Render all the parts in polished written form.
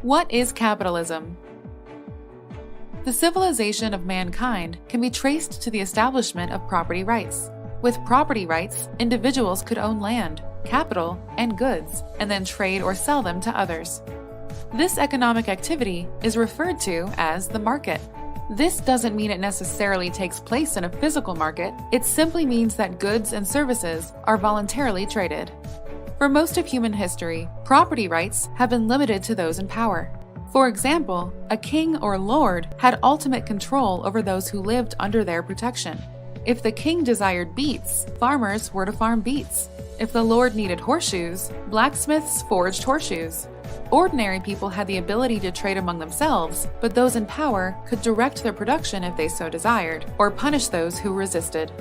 What is capitalism? The civilization of mankind can be traced to the establishment of property rights. With property rights, individuals could own land, capital, and goods, and then trade or sell them to others. This economic activity is referred to as the market. This doesn't mean it necessarily takes place in a physical market, it simply means that goods and services are voluntarily traded. For most of human history, property rights have been limited to those in power. For example, a king or lord had ultimate control over those who lived under their protection. If the king desired beets, farmers were to farm beets. If the lord needed horseshoes, blacksmiths forged horseshoes. Ordinary people had the ability to trade among themselves, but those in power could direct their production if they so desired, or punish those who resisted.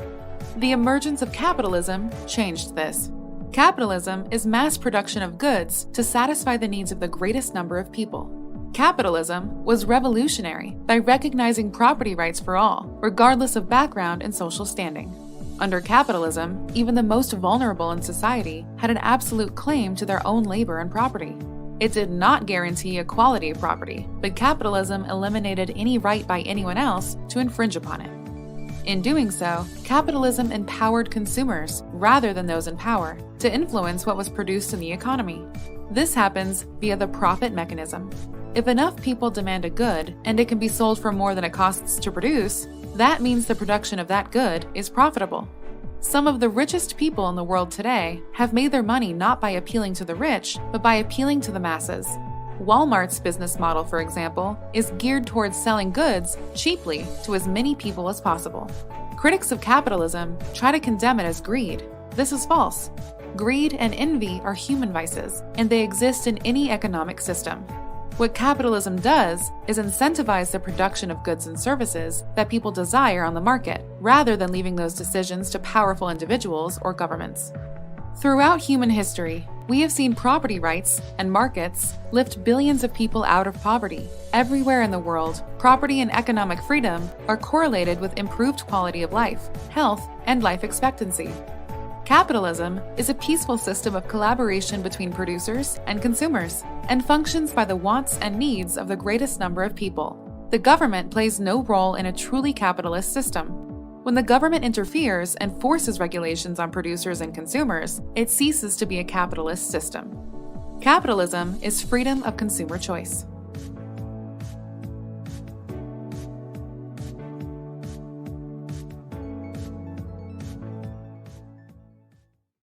The emergence of capitalism changed this. Capitalism is mass production of goods to satisfy the needs of the greatest number of people. Capitalism was revolutionary by recognizing property rights for all, regardless of background and social standing. Under capitalism, even the most vulnerable in society had an absolute claim to their own labor and property. It did not guarantee equality of property, but capitalism eliminated any right by anyone else to infringe upon it. In doing so, capitalism empowered consumers, rather than those in power, to influence what was produced in the economy. This happens via the profit mechanism. If enough people demand a good, and it can be sold for more than it costs to produce, that means the production of that good is profitable. Some of the richest people in the world today have made their money not by appealing to the rich, but by appealing to the masses. Walmart's business model, for example, is geared towards selling goods cheaply to as many people as possible. Critics of capitalism try to condemn it as greed. This is false. Greed and envy are human vices, and they exist in any economic system. What capitalism does is incentivize the production of goods and services that people desire on the market, rather than leaving those decisions to powerful individuals or governments. Throughout human history, we have seen property rights and markets lift billions of people out of poverty. Everywhere in the world, property and economic freedom are correlated with improved quality of life, health, and life expectancy. Capitalism is a peaceful system of collaboration between producers and consumers, and functions by the wants and needs of the greatest number of people. The government plays no role in a truly capitalist system. When the government interferes and forces regulations on producers and consumers, it ceases to be a capitalist system. Capitalism is freedom of consumer choice.